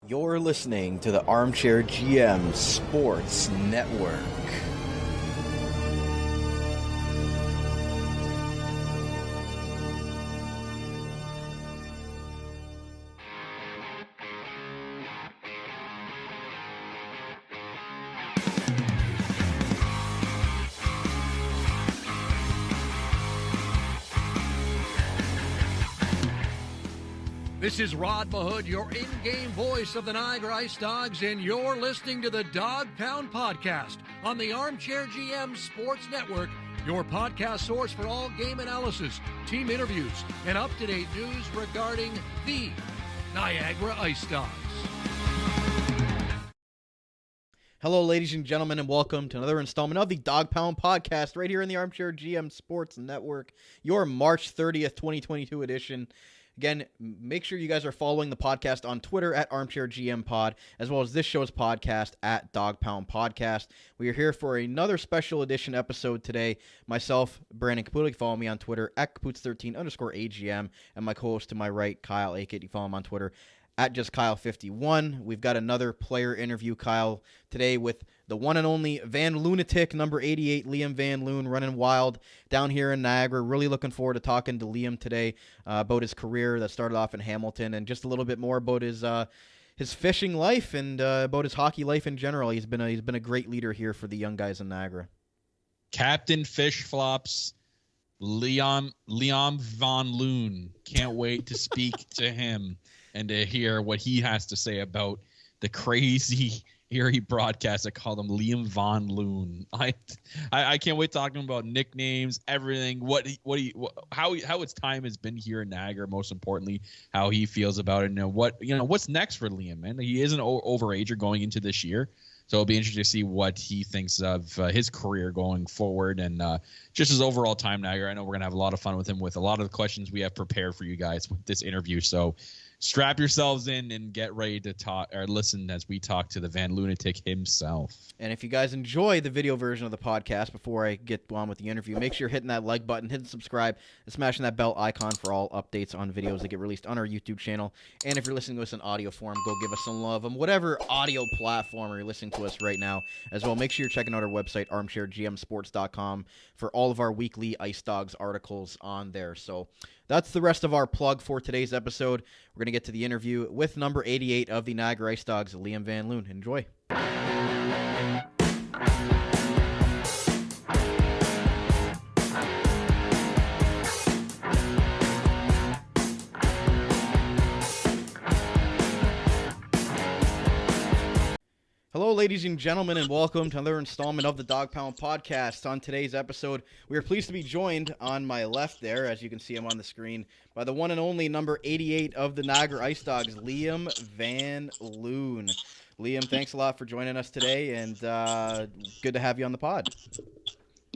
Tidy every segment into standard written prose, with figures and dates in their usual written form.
You're listening to the Armchair GM Sports Network. This is Rod Mahood, your in-game voice of the Niagara IceDogs, and you're listening to the Dog Pound Podcast on the Armchair GM Sports Network, your podcast source for all game analysis, team interviews, and up-to-date news regarding the Niagara IceDogs. Hello, ladies and gentlemen, and welcome to another installment of the Dog Pound Podcast right here in the Armchair GM Sports Network, your March 30th, 2022 edition. Again, make sure you guys are following the podcast on Twitter at Armchair GM Pod, as well as this show's podcast at Dog Pound Podcast. We are here for another special edition episode today. Myself, Brandon Caputo, follow me on Twitter at Caputs13_AGM, and my co-host to my right, Kyle Akett. You follow him on Twitter at JustKyle51. We've got another player interview, Kyle, today with the one and only Van Lunatic, number 88, Liam Van Loon, running wild down here in Niagara. Really looking forward to talking to Liam today about his career that started off in Hamilton and just a little bit more about his fishing life and about his hockey life in general. He's been a great leader here for the young guys in Niagara. Captain Fish Flops, Liam Van Loon. Can't wait to speak to him and to hear what he has to say about the crazy eerie broadcast that called him Liam Van Loon. I can't wait talking about nicknames, everything, how his time has been here in Niagara, most importantly, how he feels about it, and what's next for Liam, man. He is an overager going into this year, so it'll be interesting to see what he thinks of his career going forward and just his overall time in Niagara. I know we're gonna have a lot of fun with him with a lot of the questions we have prepared for you guys with this interview, so strap yourselves in and get ready to talk or listen as we talk to the Van Lunatic himself. And if you guys enjoy the video version of the podcast, before I get on with the interview, make sure you're hitting that like button, hitting subscribe, and smashing that bell icon for all updates on videos that get released on our YouTube channel. And if you're listening to us in audio form, go give us some love on whatever audio platform you're listening to us right now. As well, make sure you're checking out our website, armchairgmsports.com, for all of our weekly IceDogs articles on there. So that's the rest of our plug for today's episode. We're going to get to the interview with number 88 of the Niagara IceDogs, Liam Van Loon. Enjoy. Hello, ladies and gentlemen, and welcome to another installment of the Dog Pound Podcast. On today's episode, we are pleased to be joined on my left there, as you can see him on the screen, by the one and only number 88 of the Niagara IceDogs, Liam Van Loon. Liam, thanks a lot for joining us today, and good to have you on the pod.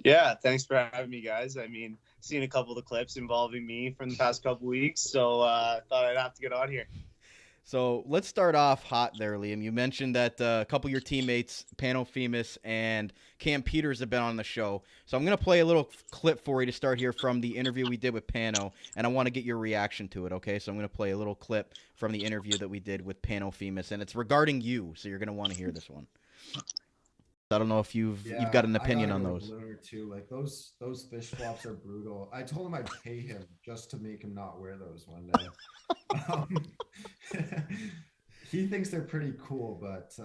Yeah, thanks for having me, guys. I mean, seen a couple of the clips involving me from the past couple weeks, so thought I'd have to get on here. So let's start off hot there, Liam. You mentioned that a couple of your teammates, Pano Femus and Cam Peters, have been on the show. So I'm going to play a little clip for you to start here from the interview we did with Pano, and I want to get your reaction to it, okay? So I'm going to play a little clip from the interview that we did with Pano Femus, and it's regarding you, so you're going to want to hear this one. I don't know if you've got an opinion on those. Too. Like those fish flops are brutal. I told him I'd pay him just to make him not wear those one day. He thinks they're pretty cool, but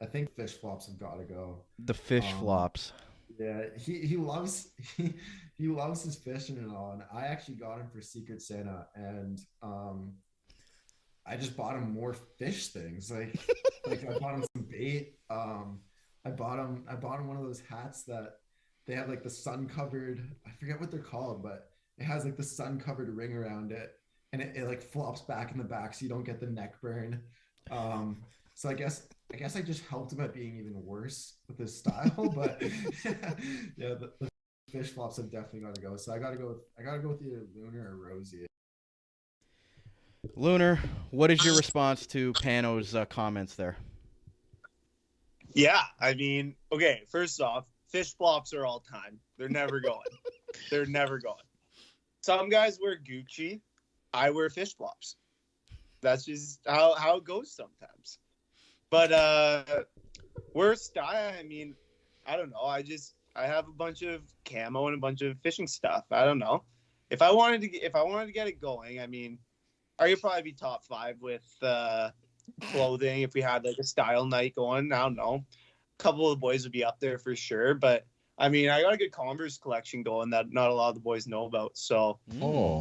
I think fish flops have got to go. The fish flops. Yeah, he loves his fishing and all. And I actually got him for Secret Santa, and I just bought him more fish things. Like I bought him some bait. I bought him one of those hats that they have like the sun-covered, I forget what they're called, but it has like the sun-covered ring around it, and it like flops back in the back so you don't get the neck burn. So I guess I just helped him at being even worse with his style, but yeah, the fish flops have definitely got to go. So I gotta go with either Lunar or Rosie. Lunar, what is your response to Pano's comments there? Yeah, I mean, okay, first off, fish flops are all time. They're never going. They're never going. Some guys wear Gucci. I wear fish flops. That's just how it goes sometimes. But worst style, I mean, I don't know. I have a bunch of camo and a bunch of fishing stuff. I don't know. If I wanted to get it going, I mean, I could probably be top 5 with clothing if we had like a style night going. I don't know. A couple of the boys would be up there for sure, but I mean, I got a good Converse collection going that not a lot of the boys know about. So,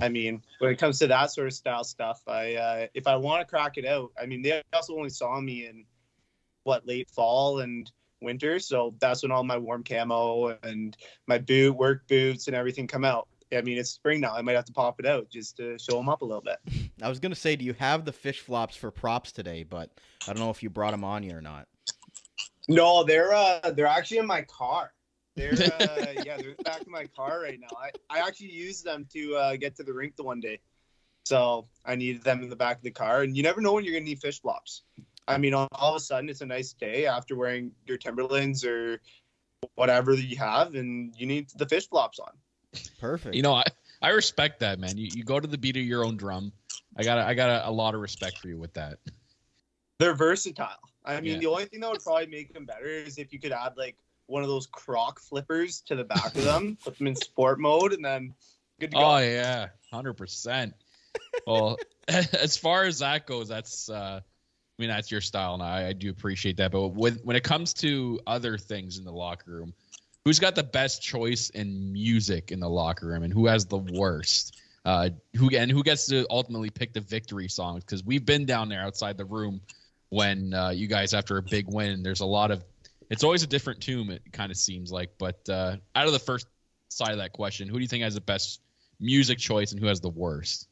I mean, when it comes to that sort of style stuff, if I want to crack it out, I mean, they also only saw me in late fall and winter, so that's when all my warm camo and my work boots and everything come out. I mean, it's spring now. I might have to pop it out just to show them up a little bit. I was gonna say, do you have the fish flops for props today? But I don't know if you brought them on you or not. No, they're actually in my car. They're they're back in my car right now. I actually used them to get to the rink the one day, so I needed them in the back of the car. And you never know when you're gonna need fish flops. I mean, all of a sudden it's a nice day after wearing your Timberlands or whatever that you have, and you need the fish flops on. Perfect. You know, I respect that, man. You go to the beat of your own drum. I got a lot of respect for you with that. They're versatile. I mean, the only thing that would probably make them better is if you could add like one of those croc flippers to the back of them, put them in sport mode, and then good to go. Oh yeah, 100%. Well, as far as that goes, that's I mean, that's your style, and I do appreciate that. But when it comes to other things in the locker room, who's got the best choice in music in the locker room, and who has the worst? Who gets to ultimately pick the victory songs? Because we've been down there outside the room when you guys, after a big win, there's a lot of. It's always a different tune, it kind of seems like. But out of the first side of that question, who do you think has the best music choice and who has the worst?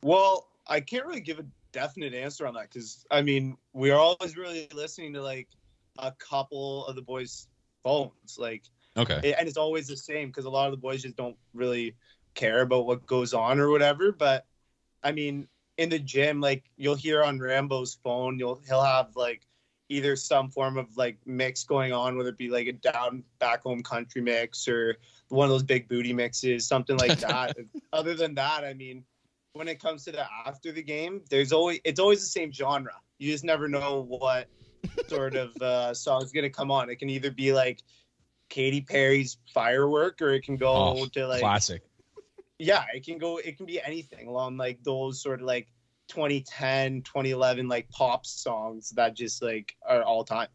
Well, I can't really give a definite answer on that because, I mean, we are always really listening to, like, a couple of the boys' phones. Like, okay. And it's always the same because a lot of the boys just don't really care about what goes on or whatever. But, I mean, in the gym, like, you'll hear on Rambo's phone, he'll have, like, either some form of like mix going on, whether it be like a down back home country mix or one of those big booty mixes, something like that. Other than that, I mean, when it comes to the after the game, it's always the same genre. You just never know what sort of song is going to come on. It can either be like Katy Perry's Firework, or it can go to like classic. Yeah, it can be anything along like those sort of like 2010, 2011 like pop songs that just like are all time.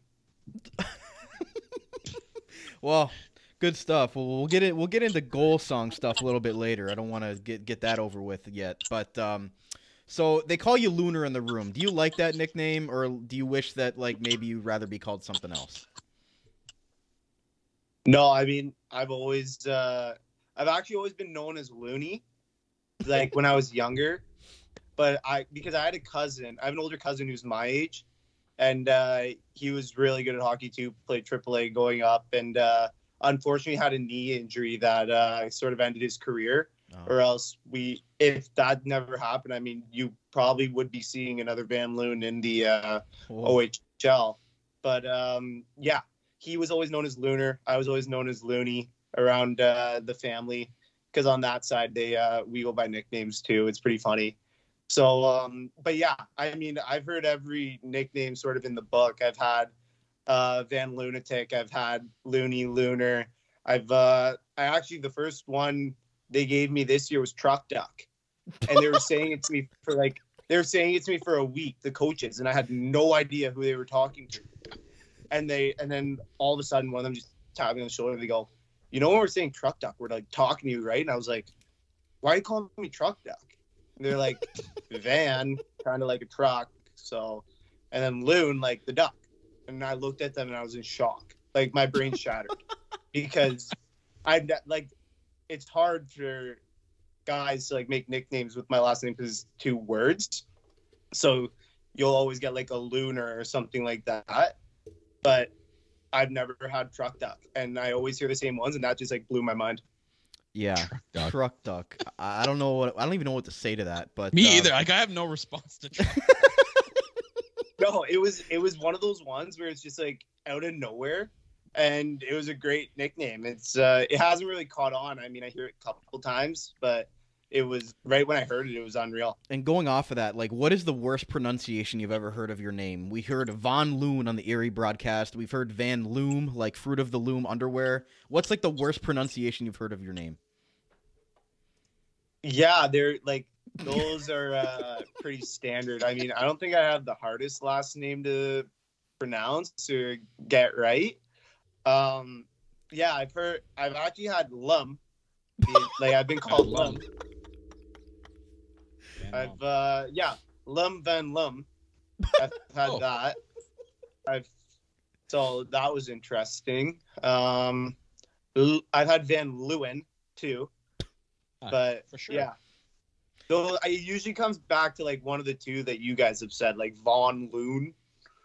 Well, good stuff. We'll get into goal song stuff a little bit later. I don't want to get that over with yet. But so they call you Looner in the room. Do you like that nickname, or do you wish that like maybe you'd rather be called something else? No, I mean, I've actually always been known as Looney, like when I was younger. But because I had I have an older cousin who's my age, and he was really good at hockey too, played AAA going up, and unfortunately had a knee injury that sort of ended his career. Or else if that never happened, I mean, you probably would be seeing another Van Loon in the OHL. But yeah, he was always known as Looner. I was always known as Looney around the family, because on that side we go by nicknames too. It's pretty funny. So, but yeah, I mean, I've heard every nickname sort of in the book. I've had Van Lunatic. I've had Looney, Looner. I actually, the first one they gave me this year was Truck Duck. And they were saying it to me for a week, the coaches, and I had no idea who they were talking to. And then all of a sudden, one of them just tapped me on the shoulder. They go, "You know when we're saying Truck Duck, we're like talking to you, right?" And I was like, "Why are you calling me Truck Duck?" They're like, Van, kind of like a truck. So, and then Loon, like the duck. And I looked at them and I was in shock. Like my brain shattered because it's hard for guys to like make nicknames with my last name because it's 2 words. So you'll always get like a Looner or something like that. But I've never had Truck Duck, and I always hear the same ones, and that just like blew my mind. Yeah, Truck Duck. I don't even know what to say to that. But me either. Like I have no response to Truck. No, it was one of those ones where it's just like out of nowhere, and it was a great nickname. It hasn't really caught on. I mean, I hear it a couple times, but it was right when I heard it, it was unreal. And going off of that, like, what is the worst pronunciation you've ever heard of your name? We heard Von Loon on the Erie broadcast. We've heard Van Loom, like Fruit of the Loom underwear. What's like the worst pronunciation you've heard of your name? Yeah, they're like those are pretty standard. I mean, I don't think I have the hardest last name to pronounce or get right. Yeah, I've actually had Lum. Like I've been called Lum. Lum Van Lum. I've had that. So that was interesting. I've had Van Leeuwen too, but for sure. Yeah. So it usually comes back to like one of the two that you guys have said, like Von Loon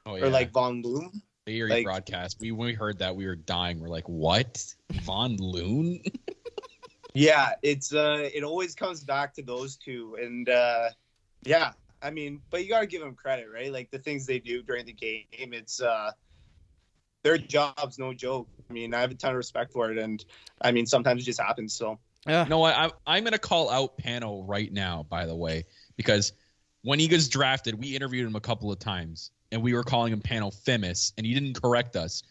or like Von Loon. The Erie broadcast. When we heard that, we were dying. We're like, what? Von Loon? Yeah, it always comes back to those two, and yeah, I mean, but you gotta give them credit, right? Like the things they do during the game, it's their job's no joke. I mean, I have a ton of respect for it, and I mean, sometimes it just happens. So yeah, you know what? I'm gonna call out Pano right now, by the way, because when he gets drafted, we interviewed him a couple of times, and we were calling him Pano Fimus, and he didn't correct us.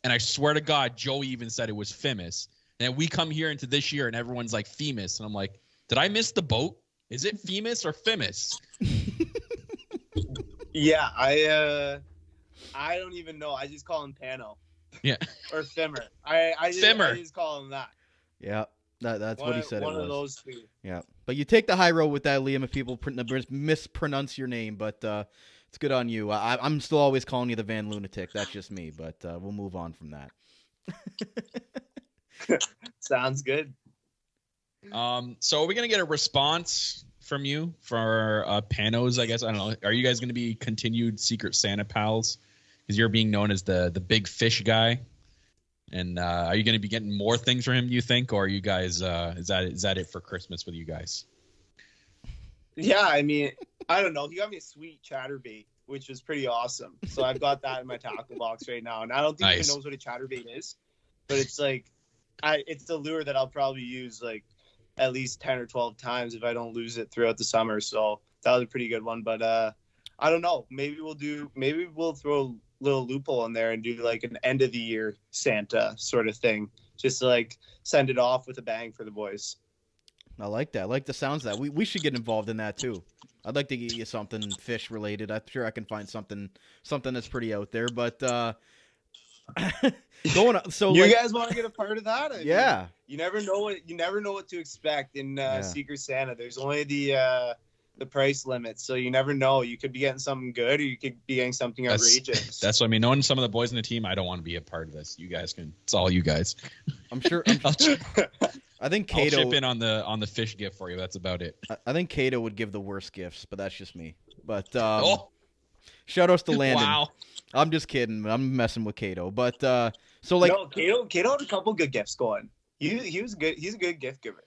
And I swear to God, Joey even said it was Fimus. And we come here into this year, and everyone's like Femus, and I'm like, did I miss the boat? Is it Femus or Fimus? Yeah, I don't even know. I just call him Pano. Yeah. Or Fimmer. I just call him that. Yeah, that's what he said. One of those two. Yeah, but you take the high road with that, Liam. If people mispronounce your name, but it's good on you. I'm still always calling you the Van Lunatic. That's just me, but we'll move on from that. Sounds good. So are we gonna get a response from you for Panos? I guess I don't know. Are you guys gonna be continued Secret Santa pals? Because you're being known as the big fish guy. And are you gonna be getting more things from him? Do you think, or are you guys is that it for Christmas with you guys? Yeah, I mean, I don't know. He got me a sweet chatterbait, which was pretty awesome. So I've got that in my tackle box right now, and I don't think he knows what a chatterbait is, but it's like. It's the lure that I'll probably use like at least 10 or 12 times if I don't lose it throughout the summer. So that was a pretty good one. But I don't know. Maybe we'll throw a little loophole in there and do like an end of the year Santa sort of thing. Just to like send it off with a bang for the boys. I like that. I like the sounds of that. We should get involved in that too. I'd like to get you something fish related. I'm sure I can find something that's pretty out there. But going on, so you guys want to get a part of that? I mean, you never know what to expect in Secret Santa. There's only the price limit, so you never know. You could be getting something good, or you could be getting something outrageous. That's what I mean. Knowing some of the boys in the team, I don't want to be a part of this. You guys can. It's all you guys. I'm sure. I think Cato. I'll chip in on the fish gift for you. That's about it. I think Cato would give the worst gifts, but that's just me. But shout outs to Landon. Wow. I'm just kidding. I'm messing with Cato. But so like no, Cato had a couple good gifts going. He was good. He's a good gift giver.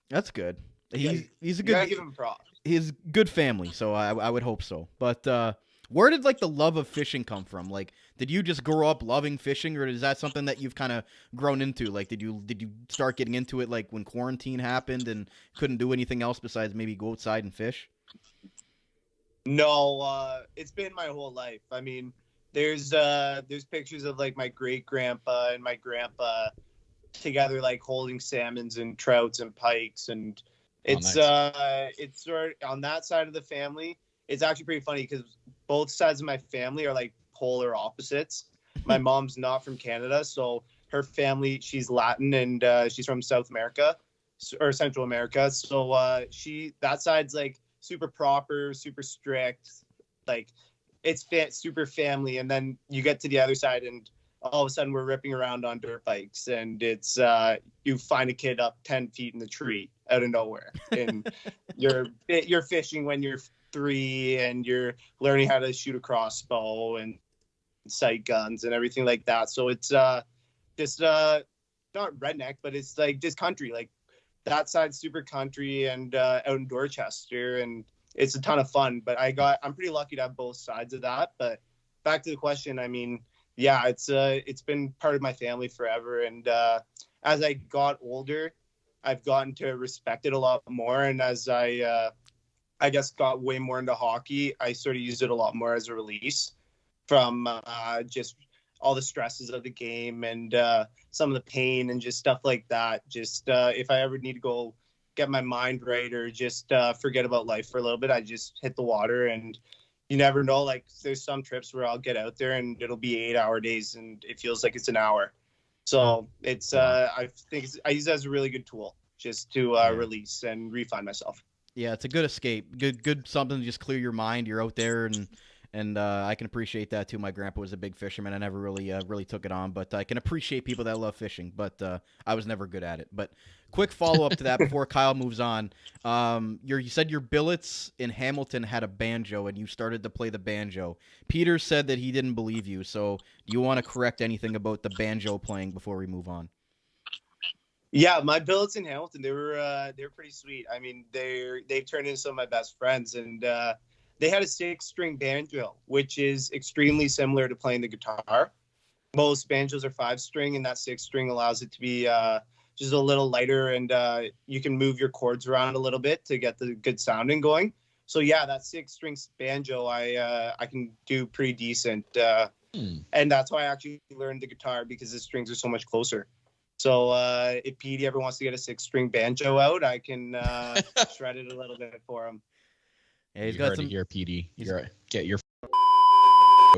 That's good. He's a good. You gotta give him props. He's good family, so I would hope so. But where did like the love of fishing come from? Like, did you just grow up loving fishing, or is that something that you've kind of grown into? Like, did you start getting into it like when quarantine happened and couldn't do anything else besides maybe go outside and fish? No, it's been my whole life. I mean, there's pictures of like my great grandpa and my grandpa together, like holding salmons and trouts and pikes, and it's sort of on that side of the family. It's actually pretty funny because both sides of my family are like polar opposites. My mom's not from Canada, so her family, she's Latin and she's from South America or Central America. So that side's like super proper, super strict, like it's super family. And then you get to the other side and all of a sudden we're ripping around on dirt bikes, and it's you find a kid up 10 feet in the tree out of nowhere, and you're fishing when you're 3 and you're learning how to shoot a crossbow and sight guns and everything like that. So it's just not redneck, but it's like just country. Like that side's super country and out in Dorchester, and it's a ton of fun. But I'm pretty lucky to have both sides of that. But back to the question, I mean, yeah, it's been part of my family forever. And as I got older, I've gotten to respect it a lot more. And as I guess got way more into hockey, I sort of used it a lot more as a release from just all the stresses of the game and some of the pain and just stuff like that. Just if I ever need to go get my mind right or just forget about life for a little bit, I just hit the water. And you never know, like there's some trips where I'll get out there and it'll be 8-hour days and it feels like it's an hour. So it's I think I use it as a really good tool just to release and refine myself. Yeah, it's a good escape. Good something to just clear your mind. You're out there, and I can appreciate that too. My grandpa was a big fisherman. I never really took it on, but I can appreciate people that love fishing. But I was never good at it. But quick follow up to that before Kyle moves on. You said your billets in Hamilton had a banjo, and you started to play the banjo. Peter said that he didn't believe you. So do you want to correct anything about the banjo playing before we move on? Yeah, my billets in Hamilton, they were pretty sweet. I mean, they've turned into some of my best friends, and they had a 6-string banjo, which is extremely similar to playing the guitar. Most banjos are 5-string, and that 6-string allows it to be just a little lighter, and you can move your chords around a little bit to get the good sounding going. So yeah, that 6-string banjo, I can do pretty decent, and that's why I actually learned the guitar, because the strings are so much closer. So if Petey ever wants to get a 6-string banjo out, I can shred it a little bit for him. Yeah, he's you got heard some. it here, Petey. Get your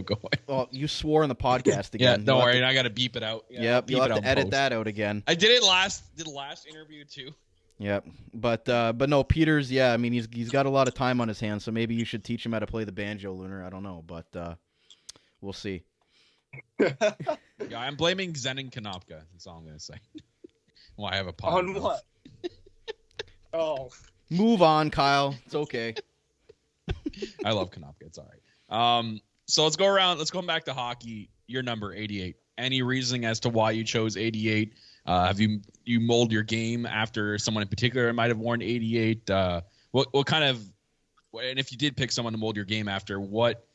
going. Well, you swore in the podcast again. Yeah, don't worry. I got to beep it out. Yeah, Yep, you'll have to edit that out again. I did it the last interview too. Yep, but no, Peter's. Yeah, I mean he's got a lot of time on his hands, so maybe you should teach him how to play the banjo, Lunar. I don't know, but we'll see. Yeah, I'm blaming Zen and Konopka. That's all I'm gonna say. Well, I have a pod. On what? Oh, move on, Kyle. It's okay. I love Konopka. It's all right. So let's go around. Let's go back to hockey. Your number 88. Any reasoning as to why you chose 88? Have you mold your game after someone in particular might have worn 88? What kind of, and if you did pick someone to mold your game after, what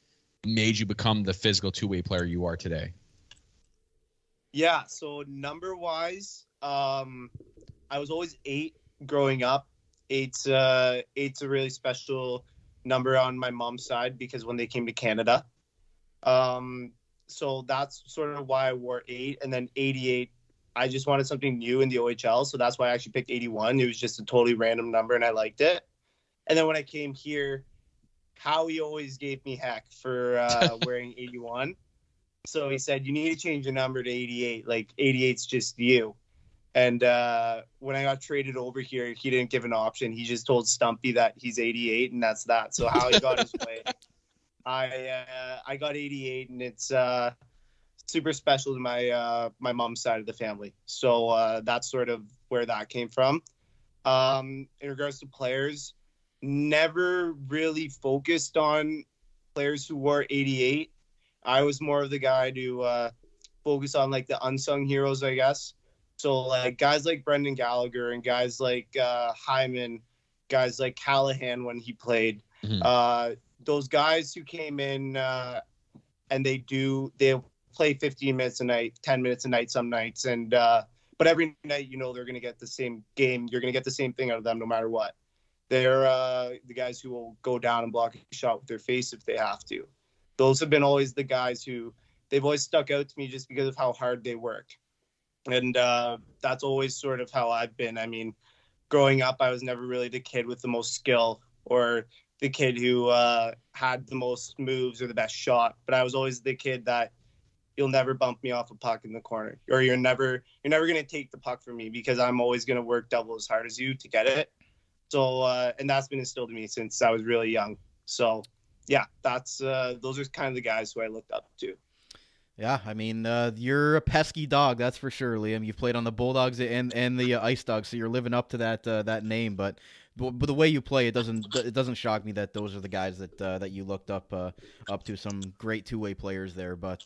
made you become the physical two-way player you are today? Yeah, so number-wise, I was always 8 growing up. 8's a really special number on my mom's side because when they came to Canada. So that's sort of why I wore 8. And then 88, I just wanted something new in the OHL, so that's why I actually picked 81. It was just a totally random number, and I liked it. And then when I came here, Howie always gave me heck for wearing 81. So he said, you need to change your number to 88. Like, 88's just you. And when I got traded over here, he didn't give an option. He just told Stumpy that he's 88, and that's that. So Howie got his way. I got 88, and it's super special to my mom's side of the family. So that's sort of where that came from. In regards to players, never really focused on players who wore 88. I was more of the guy to focus on like the unsung heroes, I guess. So like guys like Brendan Gallagher and guys like Hyman, guys like Callahan when he played. Mm-hmm. Those guys who came in and they'll play 15 minutes a night, 10 minutes a night some nights, and but every night they're going to get the same game. You're going to get the same thing out of them no matter what. They're the guys who will go down and block a shot with their face if they have to. Those have been always the guys who they've always stuck out to me just because of how hard they work. And that's always sort of how I've been. I mean, growing up, I was never really the kid with the most skill or the kid who had the most moves or the best shot. But I was always the kid that you'll never bump me off a puck in the corner, or you're never going to take the puck from me because I'm always going to work double as hard as you to get it. So, and that's been instilled in me since I was really young. So, yeah, that's those are kind of the guys who I looked up to. Yeah, I mean, you're a pesky dog, that's for sure, Liam. You've played on the Bulldogs and the IceDogs, so you're living up to that name. But the way you play, it doesn't shock me that those are the guys that you looked up to. Some great two-way players there. But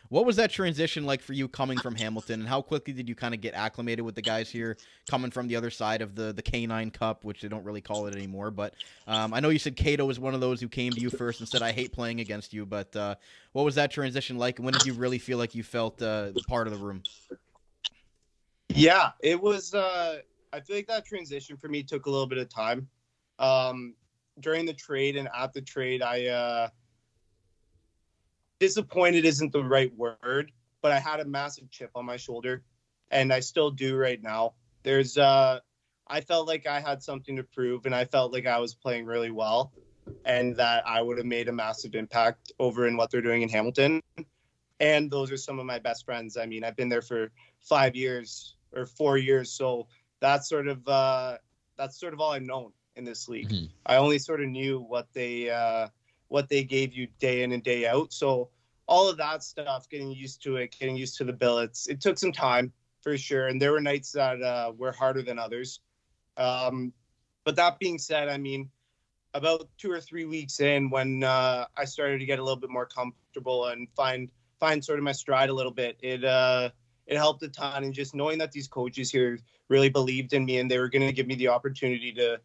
what was that transition like for you coming from Hamilton, and how quickly did you kind of get acclimated with the guys here, coming from the other side of the K9 Cup, which they don't really call it anymore? But I know you said Cato was one of those who came to you first and said, "I hate playing against you." But what was that transition like, and when did you really feel like you felt part of the room? Yeah, it was I feel like that transition for me took a little bit of time. During the trade and at the trade, I disappointed isn't the right word, but I had a massive chip on my shoulder, and I still do right now. I felt like I had something to prove, and I felt like I was playing really well, and that I would have made a massive impact over in what they're doing in Hamilton. And those are some of my best friends. I mean, I've been there for 5 years or 4 years, so that's sort of all I've known in this league. Mm-hmm. I only sort of knew what they gave you day in and day out. So all of that stuff, getting used to it, getting used to the billets, it took some time for sure. And there were nights that were harder than others. But that being said, I mean, about 2 or 3 weeks in, when I started to get a little bit more comfortable and find sort of my stride a little bit, it helped a ton. And just knowing that these coaches here really believed in me and they were going to give me the opportunity to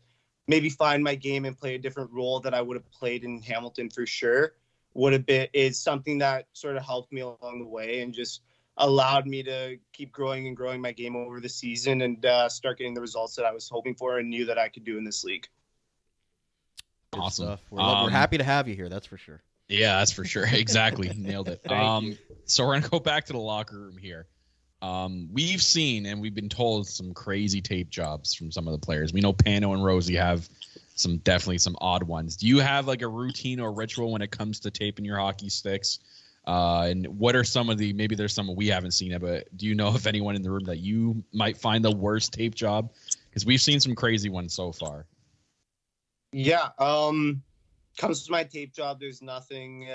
maybe find my game and play a different role that I would have played in Hamilton for sure is something that sort of helped me along the way and just allowed me to keep growing and growing my game over the season and start getting the results that I was hoping for and knew that I could do in this league. Awesome. We're happy to have you here. That's for sure. Yeah, that's for sure. Exactly. Nailed it. Thank you. So we're going to go back to the locker room here. We've seen and we've been told some crazy tape jobs from some of the players. We know Pano and Rosie have definitely some odd ones. Do you have like a routine or ritual when it comes to taping your hockey sticks? And what are some of maybe there's some we haven't seen it, but do you know of anyone in the room that you might find the worst tape job? Because we've seen some crazy ones so far. Yeah. Comes to my tape job, there's nothing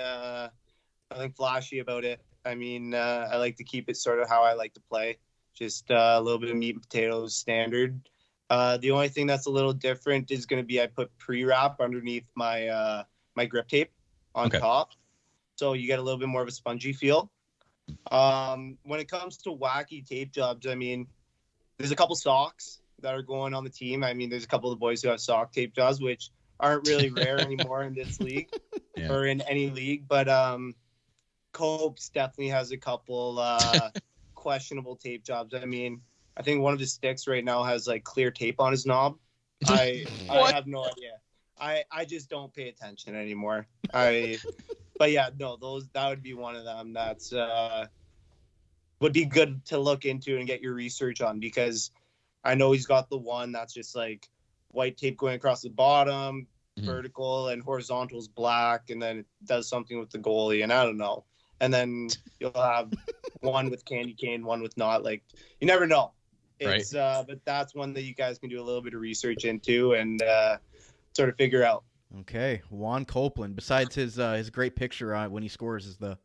flashy about it. I mean, I like to keep it sort of how I like to play, just a little bit of meat and potatoes standard. The only thing that's a little different is going to be I put pre-wrap underneath my my grip tape on top, so you get a little bit more of a spongy feel. When it comes to wacky tape jobs, I mean, there's a couple socks that are going on the team. I mean, there's a couple of the boys who have sock tape jobs, which aren't really rare anymore in this league or in any league, but Copes definitely has a couple questionable tape jobs. I mean, I think one of his sticks right now has like clear tape on his knob. I have no idea. I just don't pay attention anymore. But yeah, no, that would be one of them that's would be good to look into and get your research on, because I know he's got the one that's just like white tape going across the bottom, vertical, and horizontal's black, and then it does something with the goalie, and I don't know. And then you'll have one with candy cane, one with not. Like, you never know. It's right. But that's one that you guys can do a little bit of research into and sort of figure out. Okay, Juan Copeland. Besides his great picture on when he scores is the,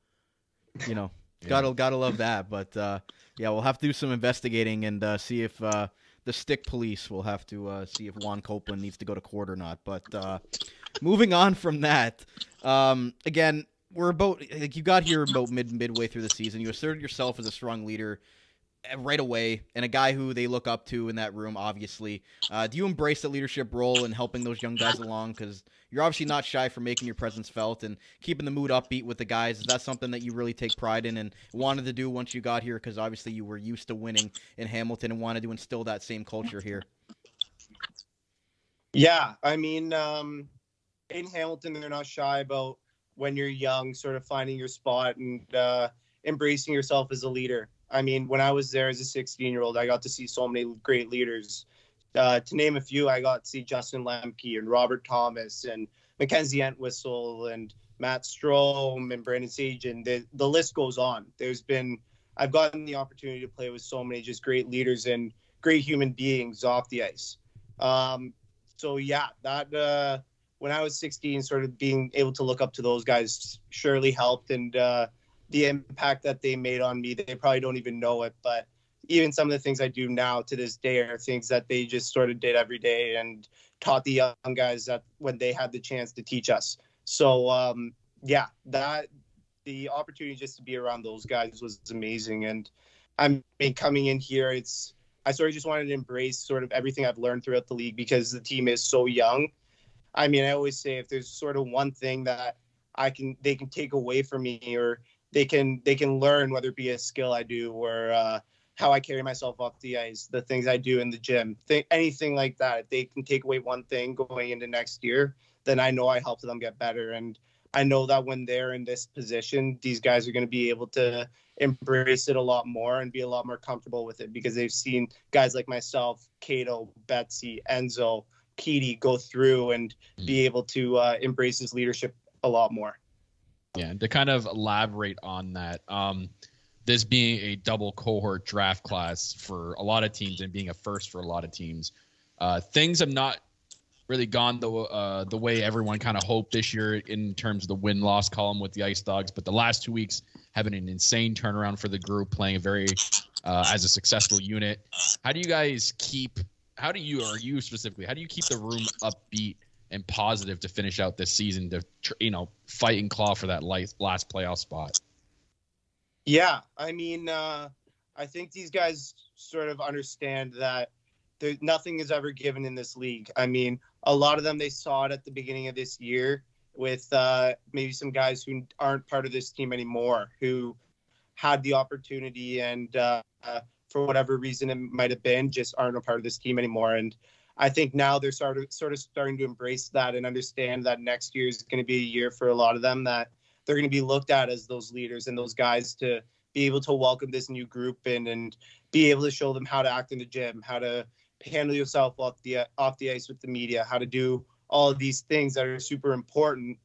gotta love that. But yeah, we'll have to do some investigating and see if the stick police will have to see if Juan Copeland needs to go to court or not. But moving on from that, again. We're about you got here about midway through the season. You asserted yourself as a strong leader right away and a guy who they look up to in that room, obviously. Do you embrace the leadership role in helping those young guys along? Because you're obviously not shy from making your presence felt and keeping the mood upbeat with the guys. Is that something that you really take pride in and wanted to do once you got here? Because obviously you were used to winning in Hamilton and wanted to instill that same culture here. Yeah, I mean, in Hamilton, they're not shy about when you're young, sort of finding your spot and embracing yourself as a leader. I mean, when I was there as a 16-year-old, I got to see so many great leaders. To name a few, I got to see Justin Lemke and Robert Thomas and Mackenzie Entwistle and Matt Strome and Brandon Sage, and the list goes on. I've gotten the opportunity to play with so many just great leaders and great human beings off the ice. So yeah, that when I was 16, sort of being able to look up to those guys surely helped, and the impact that they made on me, they probably don't even know it, but even some of the things I do now to this day are things that they just sort of did every day and taught the young guys that when they had the chance to teach us. So yeah, that the opportunity just to be around those guys was amazing. And I mean, coming in here, I sort of just wanted to embrace sort of everything I've learned throughout the league because the team is so young. I mean, I always say if there's sort of one thing that they can take away from me, or they can learn, whether it be a skill I do or how I carry myself off the ice, the things I do in the gym, anything like that. If they can take away one thing going into next year, then I know I helped them get better. And I know that when they're in this position, these guys are going to be able to embrace it a lot more and be a lot more comfortable with it because they've seen guys like myself, Cato, Betsy, Enzo, Petey go through and be able to embrace his leadership a lot more. Yeah, and to kind of elaborate on that, this being a double cohort draft class for a lot of teams and being a first for a lot of teams, things have not really gone the way everyone kind of hoped this year in terms of the win-loss column with the IceDogs. But the last 2 weeks have been an insane turnaround for the group, playing a very as a successful unit. How do you guys keep – how do you keep the room upbeat and positive to finish out this season to, fight and claw for that last playoff spot? Yeah, I mean, I think these guys sort of understand that nothing is ever given in this league. I mean, a lot of them, they saw it at the beginning of this year with maybe some guys who aren't part of this team anymore, who had the opportunity and for whatever reason it might have been, just aren't a part of this team anymore. And I think now they're sort of starting to embrace that and understand that next year is going to be a year for a lot of them that they're going to be looked at as those leaders and those guys to be able to welcome this new group in and be able to show them how to act in the gym, how to handle yourself off the ice with the media, how to do all of these things that are super important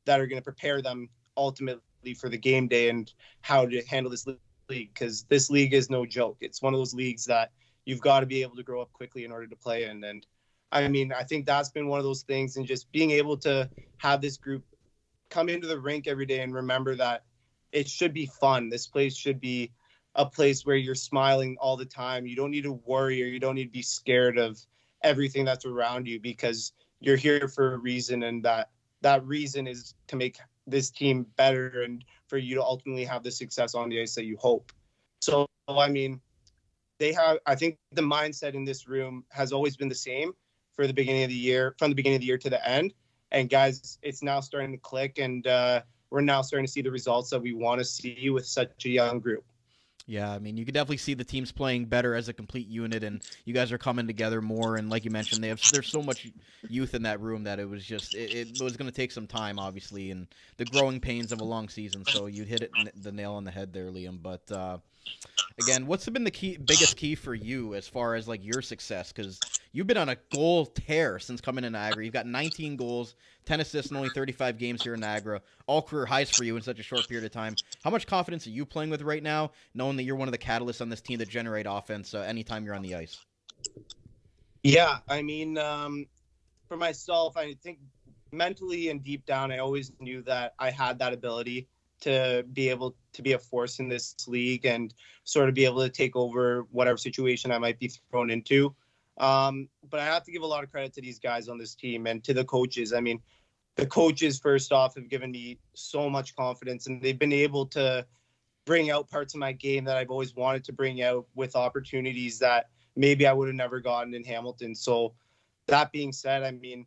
that are going to prepare them ultimately for the game day and how to handle this league, because this league is no joke. It's one of those leagues that you've got to be able to grow up quickly in order to play in. And I mean, I think that's been one of those things, and just being able to have this group come into the rink every day and remember that it should be fun. This place should be a place where you're smiling all the time. You don't need to worry or you don't need to be scared of everything that's around you, because you're here for a reason, and that reason is to make this team better and for you to ultimately have the success on the ice that you hope. So, I mean, I think the mindset in this room has always been the same for the beginning of the year, from the beginning of the year to the end. And guys, it's now starting to click, and we're now starting to see the results that we want to see with such a young group. Yeah, I mean, you could definitely see the teams playing better as a complete unit, and you guys are coming together more. And like you mentioned, there's so much youth in that room that it was just it was going to take some time, obviously, and the growing pains of a long season. So you hit the nail on the head there, Liam. But again, what's been the biggest key for you as far as like your success? Because you've been on a goal tear since coming to Niagara. You've got 19 goals, 10 assists in only 35 games here in Niagara. All career highs for you in such a short period of time. How much confidence are you playing with right now, knowing that you're one of the catalysts on this team that generate offense anytime you're on the ice? Yeah, I mean, for myself, I think mentally and deep down, I always knew that I had that ability to be able to be a force in this league and sort of be able to take over whatever situation I might be thrown into. But I have to give a lot of credit to these guys on this team and to the coaches. I mean, the coaches, first off, have given me so much confidence, and they've been able to bring out parts of my game that I've always wanted to bring out with opportunities that maybe I would have never gotten in Hamilton. So that being said, I mean,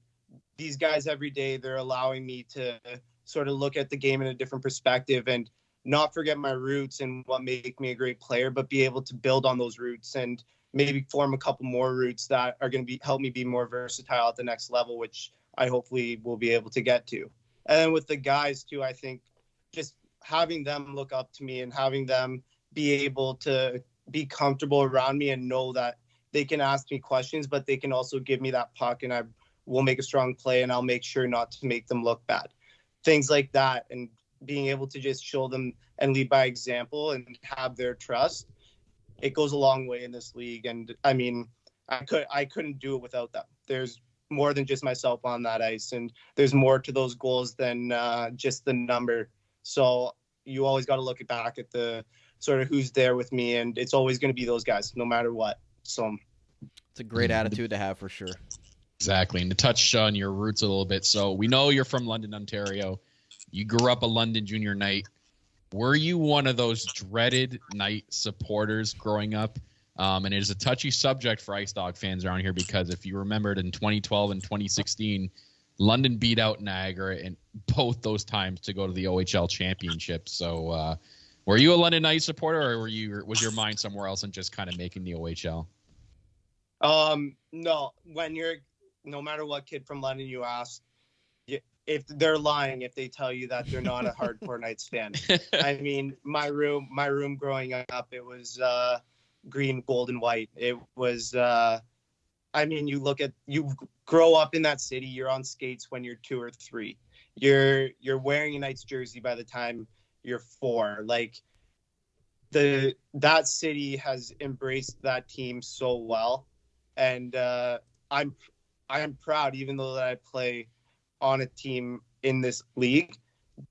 these guys every day, they're allowing me to sort of look at the game in a different perspective and not forget my roots and what make me a great player, but be able to build on those roots and maybe form a couple more roots that are going to help me be more versatile at the next level, which I hopefully will be able to get to. And then with the guys too, I think just having them look up to me and having them be able to be comfortable around me and know that they can ask me questions, but they can also give me that puck and I will make a strong play and I'll make sure not to make them look bad. Things like that, and being able to just show them and lead by example and have their trust, it goes a long way in this league. And I mean, I couldn't do it without them. There's more than just myself on that ice, and there's more to those goals than just the number. So you always got to look back at the sort of who's there with me, and it's always going to be those guys, no matter what. So it's a great attitude to have for sure. Exactly. And to touch on your roots a little bit. So we know you're from London, Ontario. You grew up a London junior knight. Were you one of those dreaded Knight supporters growing up? And it is a touchy subject for IceDog fans around here, because if you remembered in 2012 and 2016, London beat out Niagara in both those times to go to the OHL championship. So Were you a London Knights supporter, or was your mind somewhere else and just kind of making the OHL? No. No matter what kid from London you ask, if they're lying if they tell you that they're not a hardcore Knights fan. I mean, my room growing up, it was green, gold, and white. It was. I mean, you grow up in that city. You're on skates when you're 2 or 3. You're wearing a Knights jersey by the time you're 4. Like that city has embraced that team so well, and I'm proud, even though that I play on a team in this league,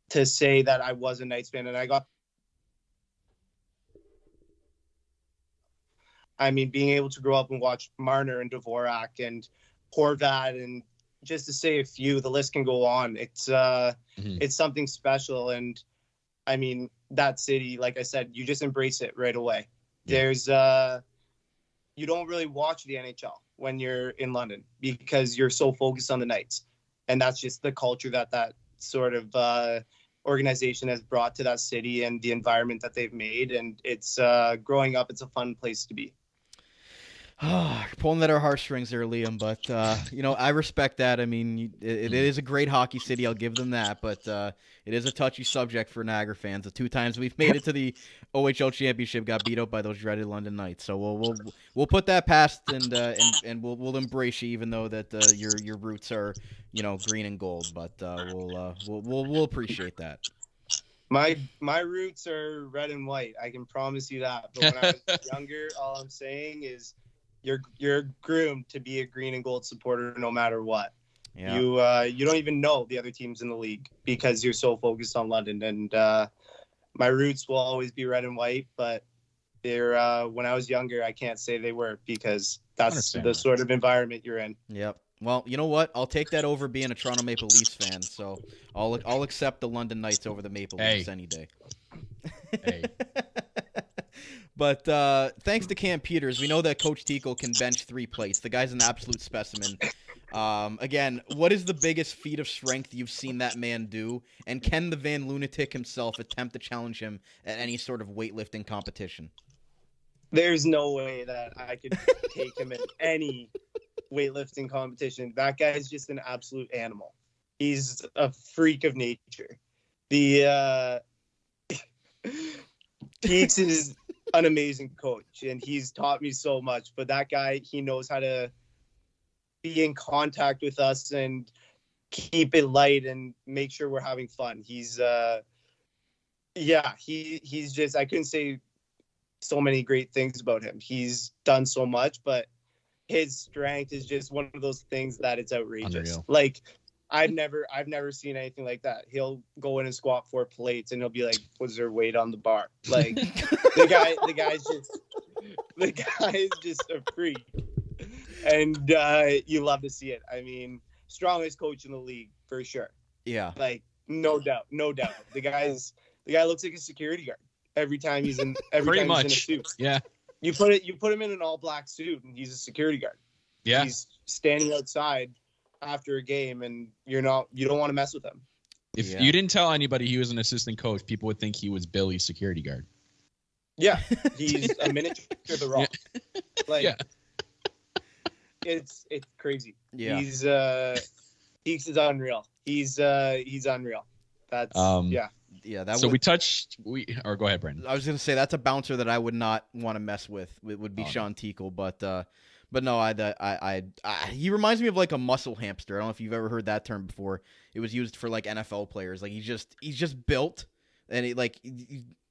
to say that I was a Knights fan. And being able to grow up and watch Marner and Dvorak and Horvat, and just to say a few, the list can go on. It's something special. And I mean, that city, like I said, you just embrace it right away. There's you don't really watch the NHL when you're in London because you're so focused on the Knights. And that's just the culture that sort of organization has brought to that city and the environment that they've made. And it's growing up, it's a fun place to be. Pulling at our heartstrings there, Liam, but I respect that. I mean, it is a great hockey city. I'll give them that, but it is a touchy subject for Niagara fans. The 2 times we've made it to the OHL championship, got beat up by those dreaded London Knights. So we'll put that past, and we'll embrace you, even though that your roots are green and gold. But we'll appreciate that. My roots are red and white. I can promise you that. But when I was younger, all I'm saying is, you're groomed to be a green and gold supporter no matter what. Yeah. You don't even know the other teams in the league because you're so focused on London. And my roots will always be red and white, but they're when I was younger, I can't say they were, because that's the sort of environment you're in. Yep. Well, you know what? I'll take that over being a Toronto Maple Leafs fan. So I'll accept the London Knights over the Maple Leafs any day. Hey. But thanks to Cam Peters, we know that Coach Tico can bench 3 plates. The guy's an absolute specimen. Again, what is the biggest feat of strength you've seen that man do? And can the Van Lunatic himself attempt to challenge him at any sort of weightlifting competition? There's no way that I could take him in any weightlifting competition. That guy's just an absolute animal. He's a freak of nature. The Geeks is an amazing coach, and he's taught me so much. But that guy, he knows how to be in contact with us and keep it light and make sure we're having fun. He's he's just, I couldn't say so many great things about him. He's done so much, but his strength is just one of those things that it's outrageous. Unreal. Like, I've never seen anything like that. He'll go in and squat 4 plates, and he'll be like, "Was there weight on the bar?" Like, the guy is just a freak, and you love to see it. I mean, strongest coach in the league for sure. Yeah, like no doubt. The guy looks like a security guard every time he's in. He's in a suit. Yeah, you put him in an all black suit, and he's a security guard. Yeah, he's standing outside after a game, and you don't want to mess with him. If you didn't tell anybody he was an assistant coach, people would think he was Billy's security guard. Yeah, he's a miniature The Rock. Yeah. Like, it's crazy. Yeah, he's unreal. He's unreal. That's Yeah, that. So or go ahead, Brandon. I was gonna say that's a bouncer that I would not want to mess with. It would be Sean Tickle, but no, he reminds me of like a muscle hamster. I don't know if you've ever heard that term before. It was used for like NFL players. Like he's just built, and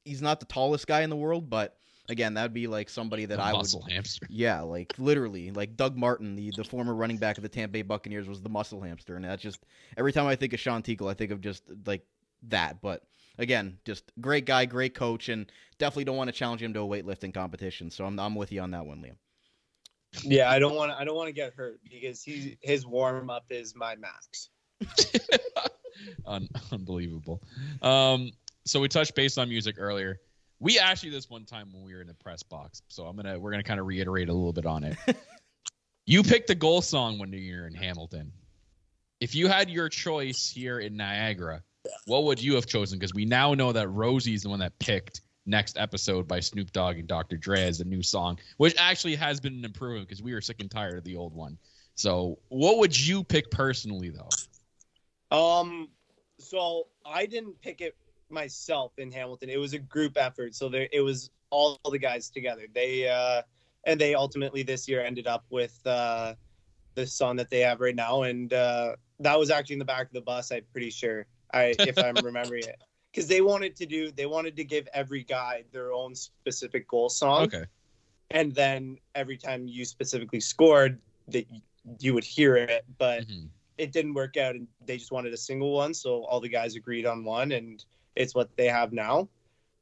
he's not the tallest guy in the world, but again, that'd be like somebody that muscle hamster. Yeah, like literally, like Doug Martin, the former running back of the Tampa Bay Buccaneers, was the muscle hamster, and that's just every time I think of Sean Tickle, I think of just like that. But again, just great guy, great coach, and definitely don't want to challenge him to a weightlifting competition. So I'm with you on that one, Liam. Yeah, I don't want to get hurt because his warm up is my max. Unbelievable. So we touched base on music earlier. We asked you this one time when we were in the press box, so we're gonna kind of reiterate a little bit on it. You picked the goal song when you're in Hamilton. If you had your choice here in Niagara, what would you have chosen? Because we now know that Rosie's the one that picked Next Episode by Snoop Dogg and Dr. Dre as a new song, which actually has been an improvement because we were sick and tired of the old one. So what would you pick personally, though? So I didn't pick it myself in Hamilton. It was a group effort. So it was all the guys together. They ultimately this year ended up with the song that they have right now. And that was actually in the back of the bus, I'm pretty sure, if I'm remembering it. Because they wanted to give every guy their own specific goal song. Okay. And then every time you specifically scored, that you would hear it. But it didn't work out, and they just wanted a single one. So all the guys agreed on one, and it's what they have now.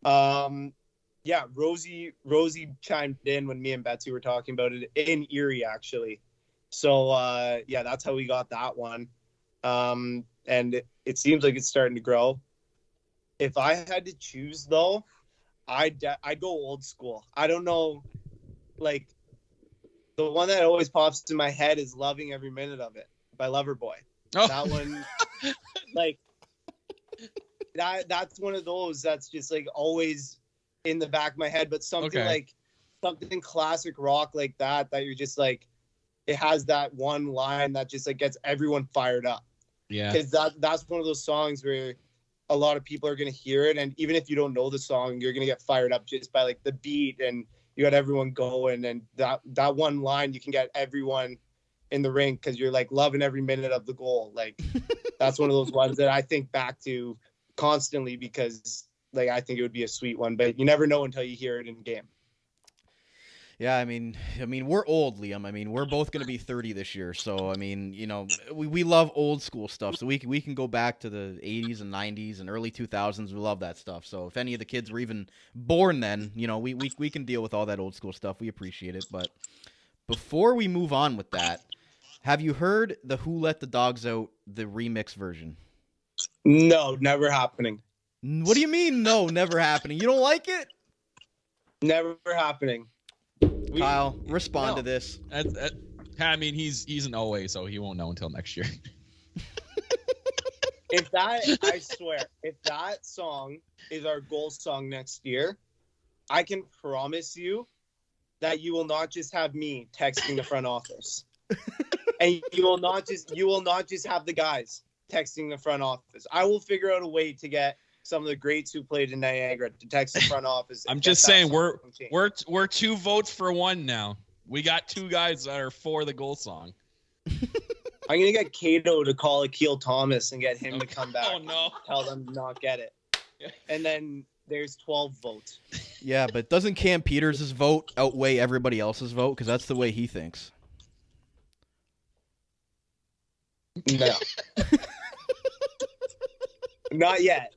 Yeah, Rosie chimed in when me and Betsy were talking about it in Erie, actually. So yeah, that's how we got that one. And it seems like it's starting to grow. If I had to choose, though, I'd go old school. I don't know, like, the one that always pops in my head is "Loving Every Minute of It" by Loverboy. Oh. That one, like, that's one of those that's just like always in the back of my head. But something like something classic rock like that you're just like, it has that one line that just like gets everyone fired up. Yeah, because that's one of those songs where a lot of people are going to hear it, and even if you don't know the song, you're going to get fired up just by like the beat, and you got everyone going, and that one line, you can get everyone in the ring because you're like loving every minute of the goal. Like, that's one of those ones that I think back to constantly because like I think it would be a sweet one, but you never know until you hear it in game. Yeah, I mean, we're old, Liam. I mean, we're both going to be 30 this year. So, I mean, you know, we love old school stuff. So we can go back to the 80s and 90s and early 2000s. We love that stuff. So if any of the kids were even born then, you know, we can deal with all that old school stuff. We appreciate it. But before we move on with that, have you heard the Who Let the Dogs Out, the remix version? No, never happening. What do you mean, no, never happening? You don't like it? Never happening. Kyle, respond to this. I mean, he's an OA, so he won't know until next year. I swear, if that song is our goal song next year, I can promise you that you will not just have me texting the front office, and you will not just have the guys texting the front office. I will figure out a way to get some of the greats who played in Niagara to text the front office. I'm just saying we're 2 votes for 1 now. We got 2 guys that are for the goal song. I'm gonna get Cato to call Akil Thomas and get him to come back. Oh no! Tell them to not get it. And then there's 12 votes. Yeah, but doesn't Cam Peters' vote outweigh everybody else's vote? Because that's the way he thinks. No. Not yet.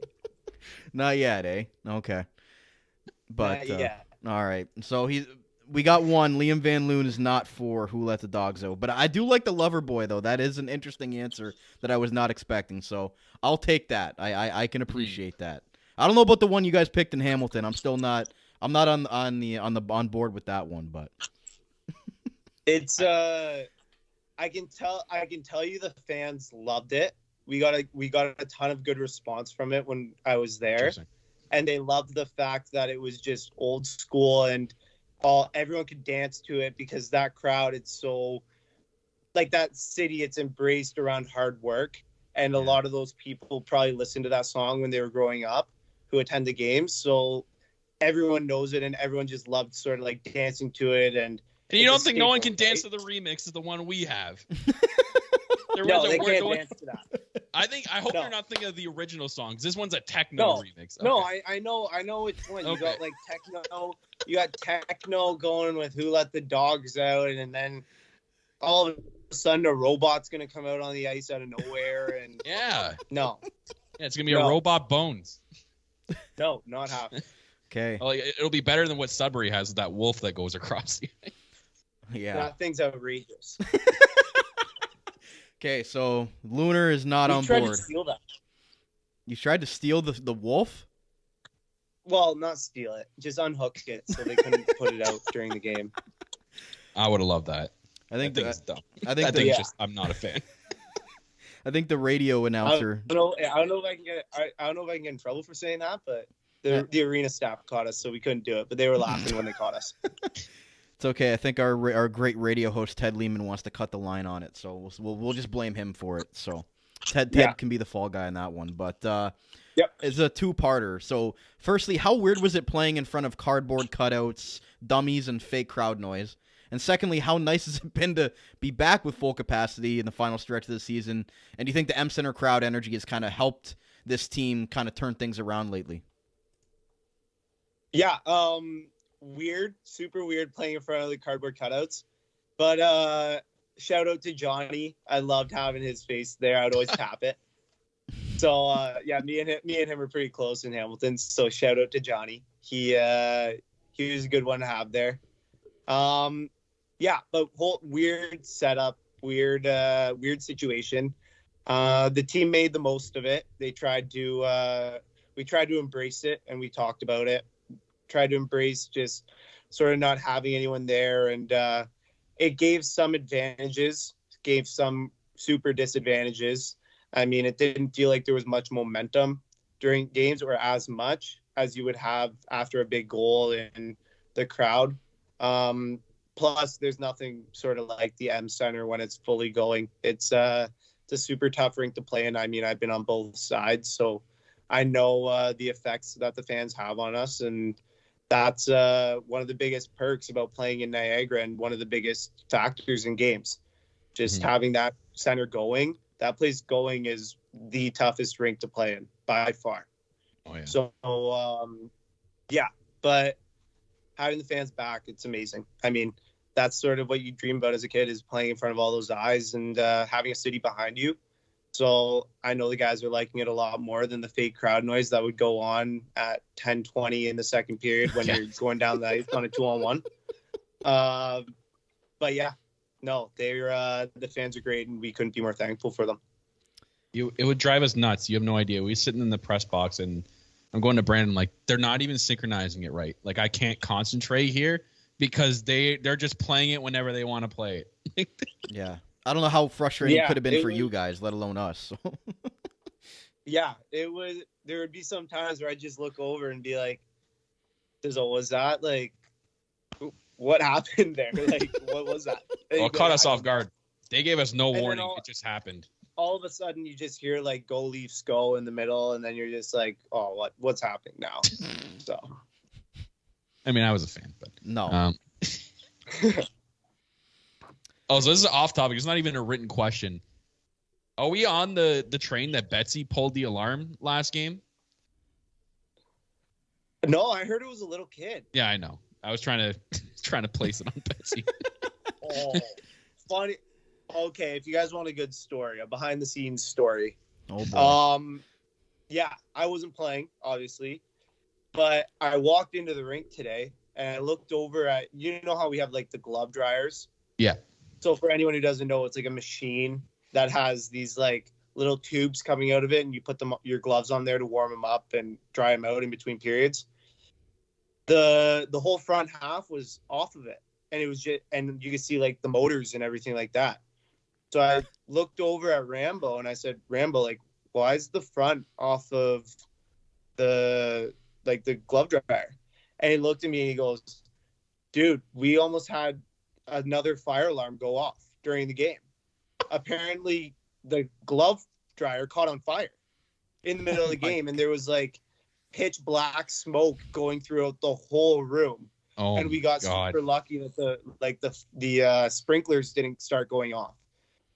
Not yet, eh? Okay. But yeah. All right. So we got one. Liam Van Loon is not for Who Let the Dogs Out. But I do like the Loverboy, though. That is an interesting answer that I was not expecting. So I'll take that. I can appreciate that. I don't know about the one you guys picked in Hamilton. I'm not on board with that one, but it's I can tell you the fans loved it. We got a ton of good response from it when I was there, and they loved the fact that it was just old school and everyone could dance to it because that crowd, it's so like that city, it's embraced around hard work, and a lot of those people probably listened to that song when they were growing up who attend the games, so everyone knows it and everyone just loved sort of like dancing to it. And you don't think no one can dance to the remix of the one we have? No, they can't dance to that. I hope you're not thinking of the original songs. This one's a techno remix. Okay. No, I know which one. You got like techno. You got techno going with Who Let the Dogs Out, and then all of a sudden a robot's gonna come out on the ice out of nowhere. And it's gonna be a robot Bones. No, not happening. Okay. Well, it'll be better than what Sudbury has, that wolf that goes across the ice. Yeah. That thing's outrageous. Okay, so Lunar is not on board. You tried to steal that. You tried to steal the wolf? Well, not steal it. Just unhook it so they couldn't put it out during the game. I would have loved that. I think it's dumb. I'm not a fan. I think the radio announcer. I don't know if I can get in trouble for saying that, but The arena staff caught us, so we couldn't do it. But they were laughing when they caught us. It's okay. I think our great radio host Ted Lehman wants to cut the line on it, so we'll just blame him for it. So Ted can be the fall guy in that one. But Yep. It's a two-parter. So firstly, how weird was it playing in front of cardboard cutouts, dummies, and fake crowd noise? And secondly, how nice has it been to be back with full capacity in the final stretch of the season? And do you think the M Center crowd energy has kind of helped this team kind of turn things around lately? Yeah, weird, super weird playing in front of the cardboard cutouts. But shout out to Johnny. I loved having his face there. I would always tap it. So yeah, me and him are pretty close in Hamilton. So shout out to Johnny. He was a good one to have there. Yeah, but whole weird setup, weird situation. The team made the most of it. They tried to we tried to embrace it, and we talked about it. Tried to embrace just sort of not having anyone there, and it gave some advantages, gave some super disadvantages. I mean, it didn't feel like there was much momentum during games, or as much as you would have after a big goal in the crowd. Plus, there's nothing sort of like the M Center when it's fully going. It's a super tough rink to play in. I mean, I've been on both sides, so I know the effects that the fans have on us, and that's one of the biggest perks about playing in Niagara, and one of the biggest factors in games. Just having that center going, that place going is the toughest rink to play in by far. Oh, yeah. So, yeah, but having the fans back, it's amazing. I mean, that's sort of what you dream about as a kid, is playing in front of all those eyes and having a city behind you. So I know the guys are liking it a lot more than the fake crowd noise that would go on at 10:20 in the second period when you're going down the ice on a 2-on-1. But yeah, no, they're the fans are great, and we couldn't be more thankful for them. It would drive us nuts. You have no idea. We were sitting in the press box, and I'm going to Brandon, like, they're not even synchronizing it right. Like, I can't concentrate here because they're just playing it whenever they want to play it. Yeah. I don't know how frustrating it could have been for you guys, let alone us. So. Yeah, there would be some times where I just look over and be like, was that, like, what happened there? Like, what was that? Well, it caught us off guard. They gave us no warning. It just happened. All of a sudden, you just hear, like, "Go Leafs, go" in the middle, and then you're just like, oh, what's happening now? So, I mean, I was a fan, but no. Oh, so this is off topic. It's not even a written question. Are we on the train that Betsy pulled the alarm last game? No, I heard it was a little kid. Yeah, I know. I was trying to place it on Betsy. Oh, funny. Okay, if you guys want a good story, a behind the scenes story. Oh boy. Yeah, I wasn't playing, obviously, but I walked into the rink today and I looked over at, you know how we have like the glove dryers? Yeah. So for anyone who doesn't know, it's like a machine that has these like little tubes coming out of it, and you put your gloves on there to warm them up and dry them out in between periods. The whole front half was off of it, and it was just, and you could see like the motors and everything like that. So I looked over at Rambo and I said, Rambo, like, why is the front off of the glove dryer? And he looked at me and he goes, dude, we almost had another fire alarm go off during the game. Apparently the glove dryer caught on fire in the middle of the game, and there was like pitch black smoke going throughout the whole room. Oh, and we got super lucky that the sprinklers didn't start going off.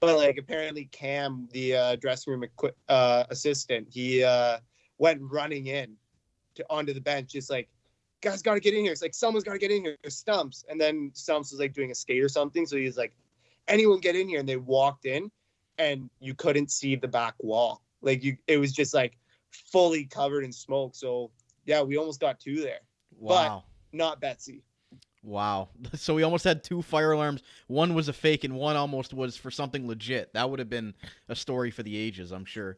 But like apparently Cam, the dressing room assistant, he went running in onto the bench, just like, guys got to get in here. It's like, someone's got to get in here. There's Stumps. And then Stumps was like doing a skate or something. So he's like, anyone get in here. And they walked in and you couldn't see the back wall. Like it was just like fully covered in smoke. So yeah, we almost got two there. Wow. But not Betsy. Wow. So we almost had two fire alarms. One was a fake and one almost was for something legit. That would have been a story for the ages, I'm sure.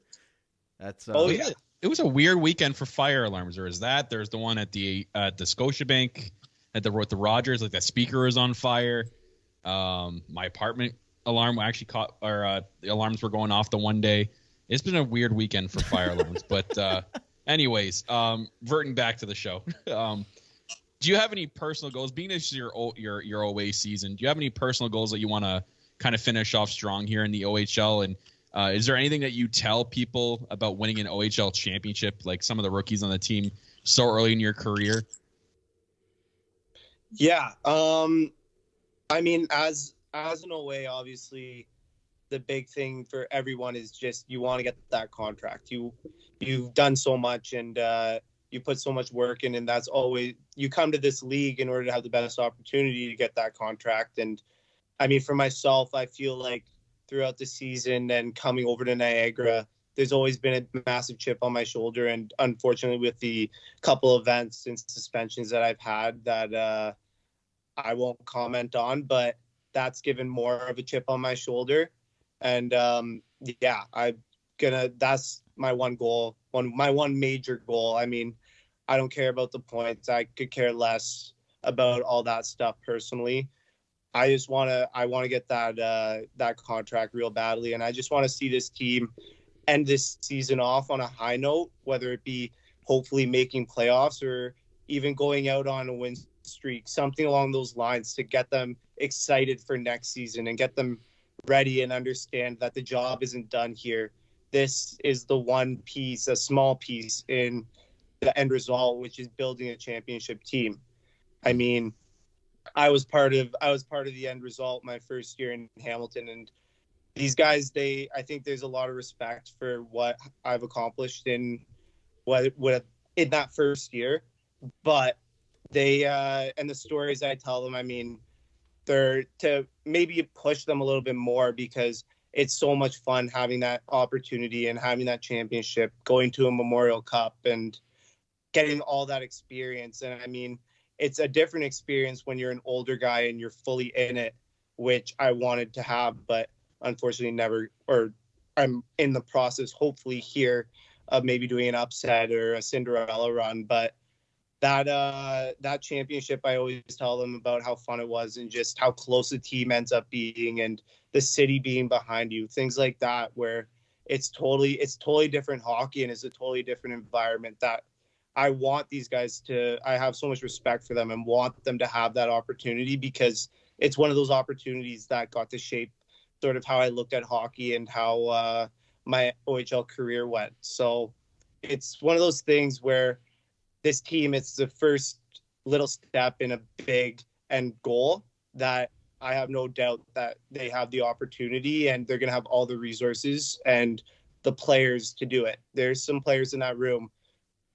That's yeah. It was a weird weekend for fire alarms. There's the one at the Scotiabank at the Rogers, like that speaker was on fire. My apartment alarm actually caught, or the alarms were going off the one day. It's been a weird weekend for fire alarms, but Anyways, reverting back to the show. Do you have any personal goals? Being this is your OA season, do you have any personal goals that you want to kind of finish off strong here in the OHL? And is there anything that you tell people about winning an OHL championship, like some of the rookies on the team so early in your career? Yeah. I mean, as an OA, obviously, the big thing for everyone is just you want to get that contract. You've done so much and you put so much work in, and that's always you come to this league in order to have the best opportunity to get that contract. And I mean, for myself, I feel like throughout the season and coming over to Niagara, there's always been a massive chip on my shoulder. And unfortunately, with the couple events and suspensions that I've had that I won't comment on, but that's given more of a chip on my shoulder. And yeah, that's my one goal, my one major goal. I mean, I don't care about the points. I could care less about all that stuff personally. I want to get that contract real badly. And I just want to see this team end this season off on a high note, whether it be hopefully making playoffs or even going out on a win streak, something along those lines to get them excited for next season and get them ready and understand that the job isn't done here. This is the one piece, a small piece in the end result, which is building a championship team. I mean, I was part of the end result my first year in Hamilton, and these guys, I think there's a lot of respect for what I've accomplished in in that first year, but they and the stories I tell them, I mean, they're to maybe push them a little bit more because it's so much fun having that opportunity and having that championship, going to a Memorial Cup and getting all that experience. And I mean, it's a different experience when you're an older guy and you're fully in it, which I wanted to have, but unfortunately never, or I'm in the process, hopefully here, of maybe doing an upset or a Cinderella run. But that championship, I always tell them about how fun it was and just how close the team ends up being and the city being behind you, things like that, where it's totally different hockey and it's a totally different environment that I want these guys I have so much respect for them and want them to have that opportunity because it's one of those opportunities that got to shape sort of how I looked at hockey and how my OHL career went. So it's one of those things where this team, it's the first little step in a big end goal that I have no doubt that they have the opportunity and they're going to have all the resources and the players to do it. There's some players in that room,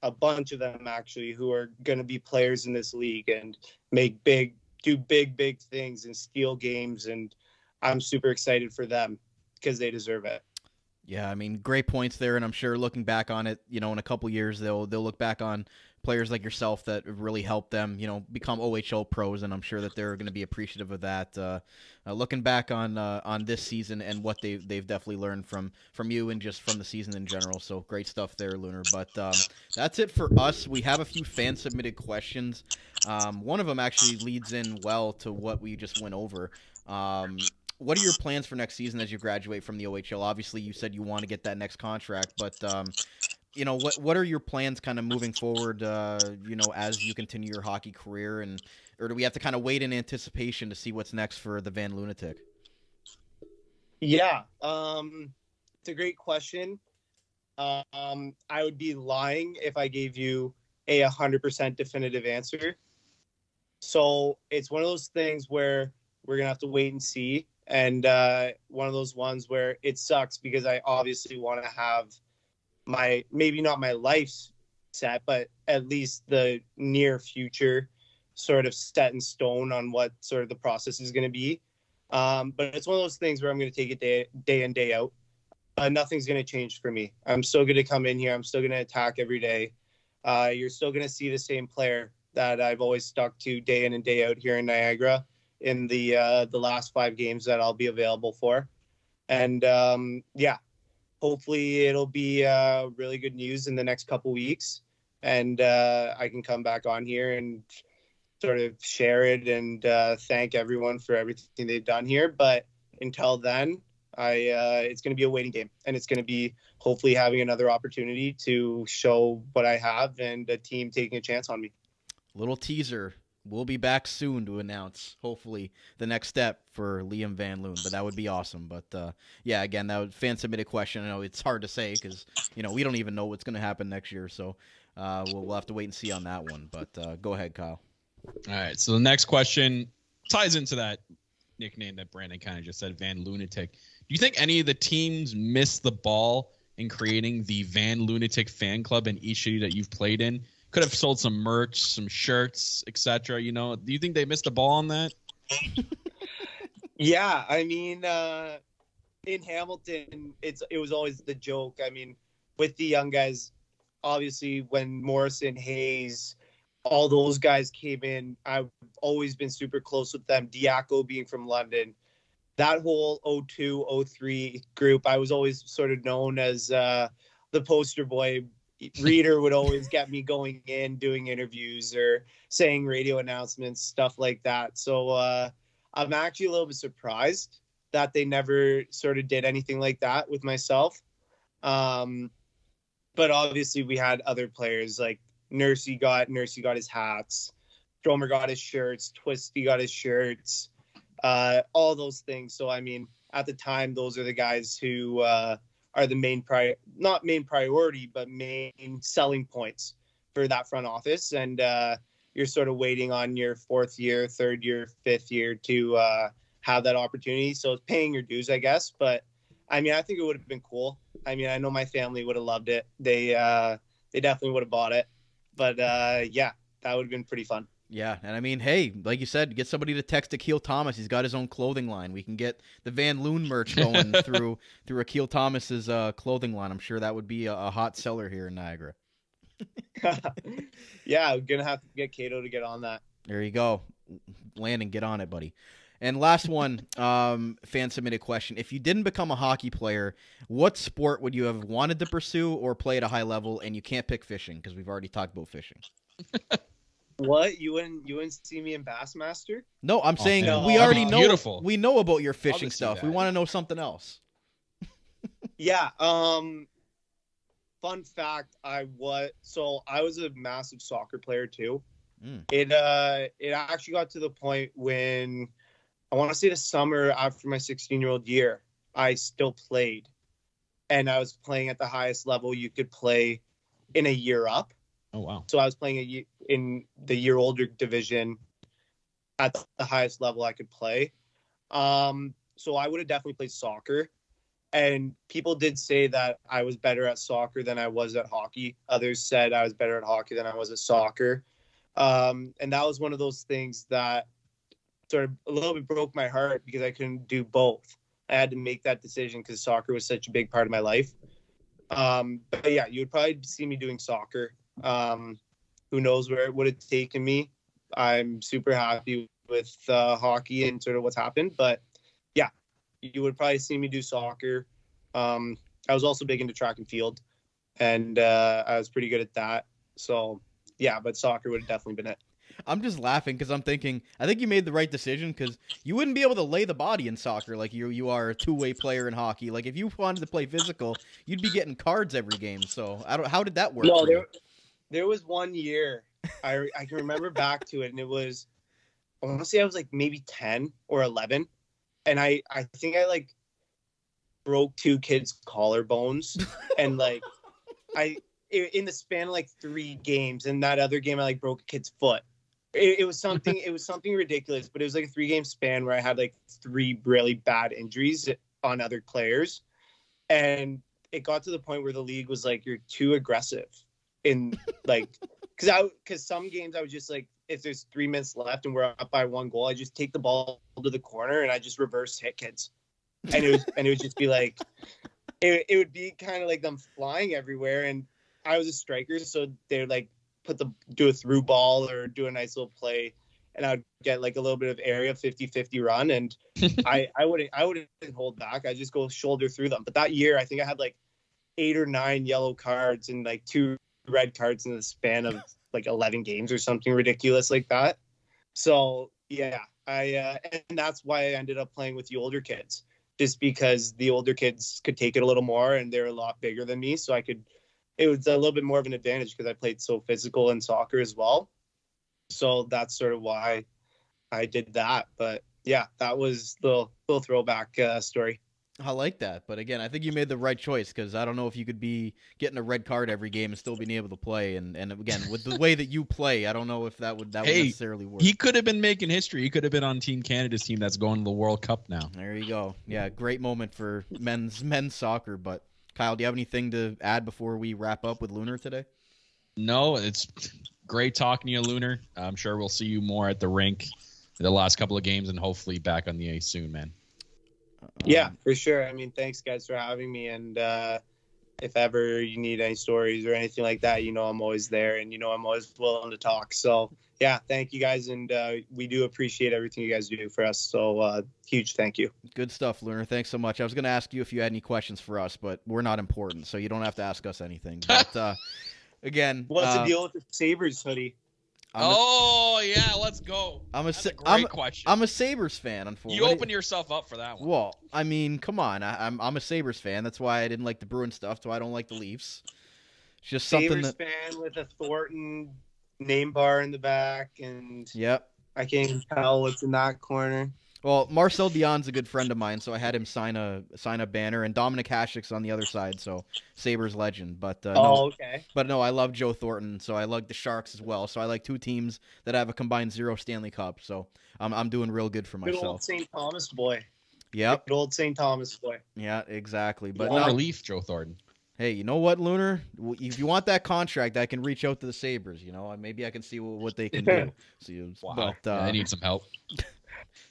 a bunch of them actually, who are going to be players in this league and do big things and steal games. And I'm super excited for them because they deserve it. Yeah, I mean, great points there, and I'm sure looking back on it, in a couple years, they'll look back on players like yourself that really helped them, become OHL pros, and I'm sure that they're going to be appreciative of that. Looking back on this season and what they've definitely learned from you and just from the season in general. So great stuff there, Lunar. But that's it for us. We have a few fan submitted questions. One of them actually leads in well to what we just went over. What are your plans for next season as you graduate from the OHL? Obviously, you said you want to get that next contract, but what are your plans kind of moving forward? As you continue your hockey career, or do we have to kind of wait in anticipation to see what's next for the Van Lunatic? Yeah, it's a great question. I would be lying if I gave you a 100% definitive answer. So it's one of those things where we're gonna have to wait and see. And one of those ones where it sucks because I obviously want to have maybe not my life set, but at least the near future sort of set in stone on what sort of the process is going to be. But it's one of those things where I'm going to take it day in, day out. Nothing's going to change for me. I'm still going to come in here. I'm still going to attack every day. You're still going to see the same player that I've always stuck to day in and day out here in Niagara in the last 5 games that I'll be available for. And hopefully it'll be really good news in the next couple weeks. And I can come back on here and sort of share it and thank everyone for everything they've done here. But until then, It's going to be a waiting game, and it's going to be hopefully having another opportunity to show what I have and a team taking a chance on me. Little teaser. We'll be back soon to announce, hopefully, the next step for Liam Van Loon, but that would be awesome. But, yeah, again, that was fan-submitted question. I know it's hard to say because, we don't even know what's going to happen next year, so we'll have to wait and see on that one. But go ahead, Kyle. All right, so the next question ties into that nickname that Brandon kind of just said, Van Lunatic. Do you think any of the teams missed the ball in creating the Van Lunatic fan club in each city that you've played in? Could have sold some merch, some shirts, etc. Do you think they missed the ball on that? Yeah, I mean, in Hamilton, it was always the joke. I mean, with the young guys, obviously when Morrison, Hayes, all those guys came in, I've always been super close with them. Diaco being from London, that whole 02, 03 group, I was always sort of known as the poster boy. Reader would always get me going in, doing interviews or saying radio announcements, stuff like that. So I'm actually a little bit surprised that they never sort of did anything like that with myself. But obviously we had other players like Nursey got his hats, Stromer got his shirts, Twisty got his shirts, all those things. So I mean, at the time, those are the guys who are the not main priority, but main selling points for that front office. And you're sort of waiting on your fourth year, third year, fifth year to have that opportunity. So it's paying your dues, I guess. But I mean, I think it would have been cool. I mean, I know my family would have loved it. They definitely would have bought it. But yeah, that would have been pretty fun. Yeah, and I mean, hey, like you said, get somebody to text Akil Thomas. He's got his own clothing line. We can get the Van Loon merch going through Akil Thomas's clothing line. I'm sure that would be a hot seller here in Niagara. Yeah, I'm going to have to get Cato to get on that. There you go. Landon, get on it, buddy. And last one, fan-submitted question. If you didn't become a hockey player, what sport would you have wanted to pursue or play at a high level? And you can't pick fishing because we've already talked about fishing. What? You wouldn't see me in Bassmaster? No, I'm saying man. we already know. Beautiful. We know about your I'll fishing just see stuff. that. We want to know something else. Yeah. Fun fact: I was a massive soccer player too. It actually got to the point when I want to say the summer after my 16-year-old year, I still played, and I was playing at the highest level you could play in a year up. Oh, wow. So I was playing in the year older division at the highest level I could play. So I would have definitely played soccer. And people did say that I was better at soccer than I was at hockey. Others said I was better at hockey than I was at soccer. And that was one of those things that sort of a little bit broke my heart because I couldn't do both. I had to make that decision because soccer was such a big part of my life. But yeah, you would probably see me doing soccer. Who knows where it would have taken me. I'm super happy with hockey and sort of what's happened. But yeah, you would probably see me do soccer. I was also big into track and field, and I was pretty good at that. So yeah, but soccer would have definitely been it. I'm just laughing because I'm thinking, I think you made the right decision because you wouldn't be able to lay the body in soccer like you are a two-way player in hockey. Like if you wanted to play physical, you'd be getting cards every game. So how did that work? No, there was one year I can remember back to it, and it was, I want to say I was like maybe 10 or 11, and I think I like broke two kids' collarbones, and like in the span of like 3 games, and that other game I like broke a kid's foot. It was something ridiculous, but it was like a 3-game span where I had like 3 really bad injuries on other players, and it got to the point where the league was like, you're too aggressive. In like, because some games I was just like, if there's 3 minutes left and we're up by 1 goal, I just take the ball to the corner and I just reverse hit kids, and it would just be like, it would be kind of like them flying everywhere, and I was a striker, so they'd like do a through ball or do a nice little play, and I would get like a little bit of area 50-50 run, and I wouldn't hold back. I just go shoulder through them. But that year, I think I had like 8 or 9 yellow cards and like 2 red cards in the span of like 11 games or something ridiculous like that. So yeah, and that's why I ended up playing with the older kids, just because the older kids could take it a little more and they're a lot bigger than me. So it was a little bit more of an advantage because I played so physical in soccer as well. So that's sort of why I did that. But yeah, that was the little throwback story. I like that, but again, I think you made the right choice because I don't know if you could be getting a red card every game and still being able to play. And again, with the way that you play, I don't know if that would necessarily work. He could have been making history. He could have been on Team Canada's team that's going to the World Cup now. There you go. Yeah, great moment for men's soccer. But Kyle, do you have anything to add before we wrap up with Looner today? No, it's great talking to you, Looner. I'm sure we'll see you more at the rink the last couple of games and hopefully back on the ice soon, man. Yeah, for sure. I mean, thanks guys for having me. And if ever you need any stories or anything like that, I'm always there and I'm always willing to talk. So yeah, thank you guys. And we do appreciate everything you guys do for us. So huge thank you. Good stuff, Looner. Thanks so much. I was going to ask you if you had any questions for us, but we're not important, so you don't have to ask us anything. But again, what's the deal with the Sabres hoodie? Yeah, let's go. That's a great question. I'm a Sabres fan, unfortunately. You opened yourself up for that one. Well, I mean, come on. I'm a Sabres fan. That's why I didn't like the Bruins stuff. That's why I don't like the Leafs. It's just something Sabres fan with a Thornton name bar in the back, and yep. I can't even tell what's in that corner. Well, Marcel Dion's a good friend of mine, so I had him sign a banner, and Dominic Hasek's on the other side, so Sabres legend. But okay. But no, I love Joe Thornton, so I like the Sharks as well. So I like two teams that have a combined 0 Stanley Cup. So I'm doing real good for myself. Good old St. Thomas boy. Yep. Good old St. Thomas boy. Yeah, exactly. But no relief, Joe Thornton. Hey, you know what, Looner? If you want that contract, I can reach out to the Sabres. Maybe I can see what they can do. Wow. But, I need some help.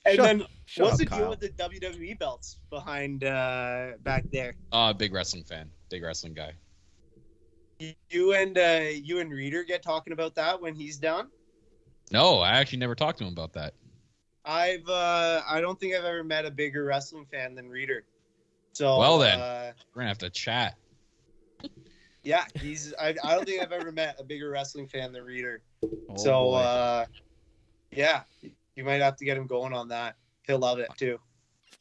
And then what's the deal with the WWE belts behind back there? Big wrestling fan, big wrestling guy. You and Reader get talking about that when he's down? No, I actually never talked to him about that. I don't think I've ever met a bigger wrestling fan than Reader. So well then, we're gonna have to chat. Yeah, I don't think I've ever met a bigger wrestling fan than Reader. Yeah. You might have to get him going on that. He'll love it too.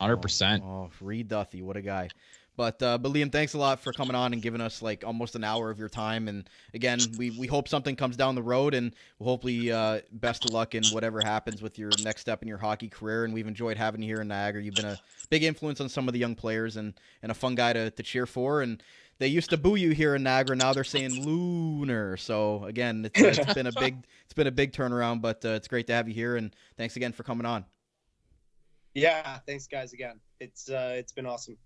100%. Oh, Reed Duthie, what a guy. But Liam, thanks a lot for coming on and giving us like almost an hour of your time. And again, we hope something comes down the road, and we'll hopefully best of luck in whatever happens with your next step in your hockey career. And we've enjoyed having you here in Niagara. You've been a big influence on some of the young players and a fun guy to cheer for. And they used to boo you here in Niagara. Now they're saying Looner. So again, it's been a big turnaround, but it's great to have you here. And thanks again for coming on. Yeah, thanks guys again. It's been awesome.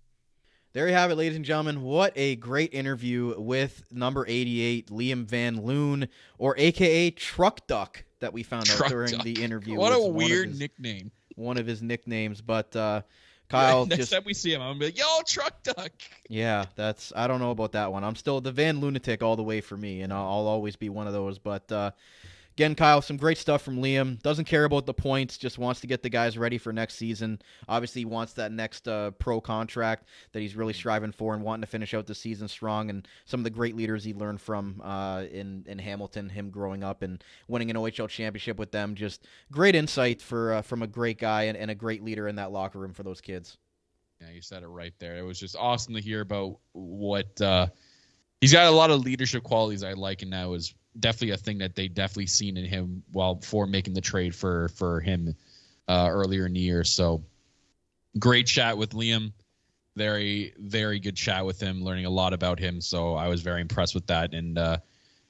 There you have it, ladies and gentlemen. What a great interview with number 88, Liam Van Loon, or AKA Truck Duck, that we found out during the interview. What a weird nickname. One of his nicknames, but Kyle. Next time we see him, I'm gonna be like, "Yo, Truck Duck." Yeah, I don't know about that one. I'm still the Van Lunatic all the way for me, and I'll always be one of those. But again, Kyle, some great stuff from Liam. Doesn't care about the points, just wants to get the guys ready for next season. Obviously, he wants that next pro contract that he's really striving for and wanting to finish out the season strong. And some of the great leaders he learned from in Hamilton, him growing up and winning an OHL championship with them. Just great insight from a great guy and a great leader in that locker room for those kids. Yeah, you said it right there. It was just awesome to hear about what he's got. A lot of leadership qualities I like, and that was definitely a thing that they definitely seen in him before making the trade for him earlier in the year. So great chat with Liam. Very, very good chat with him, learning a lot about him. So I was very impressed with that. And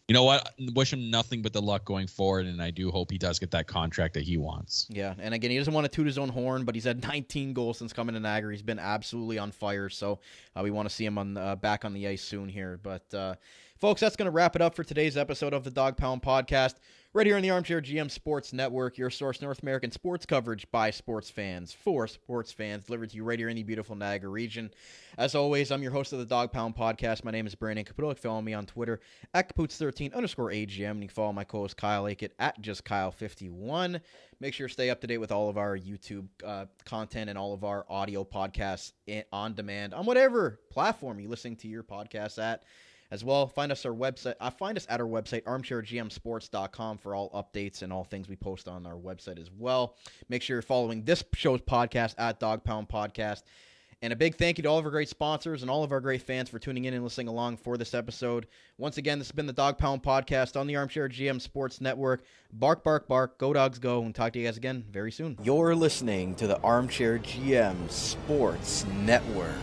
you know what? Wish him nothing but the luck going forward, and I do hope he does get that contract that he wants. Yeah, and again, he doesn't want to toot his own horn, but he's had 19 goals since coming to Niagara. He's been absolutely on fire, so we want to see him back on the ice soon here. But folks, that's going to wrap it up for today's episode of the Dog Pound Podcast. Right here on the Armchair GM Sports Network, your source North American sports coverage by sports fans, for sports fans, delivered to you right here in the beautiful Niagara region. As always, I'm your host of the Dog Pound Podcast. My name is Brandon Caputo. Follow me on Twitter at Caputs13_AGM. And you can follow my co-host Kyle Aikett at JustKyle51. Make sure to stay up to date with all of our YouTube content and all of our audio podcasts on demand on whatever platform you're listening to your podcasts at. As well, find us at our website, armchairgmsports.com, for all updates and all things we post on our website as well. Make sure you're following this show's podcast at Dog Pound Podcast. And a big thank you to all of our great sponsors and all of our great fans for tuning in and listening along for this episode. Once again, this has been the Dog Pound Podcast on the Armchair GM Sports Network. Bark, bark, bark. Go Dogs, go. And talk to you guys again very soon. You're listening to the Armchair GM Sports Network.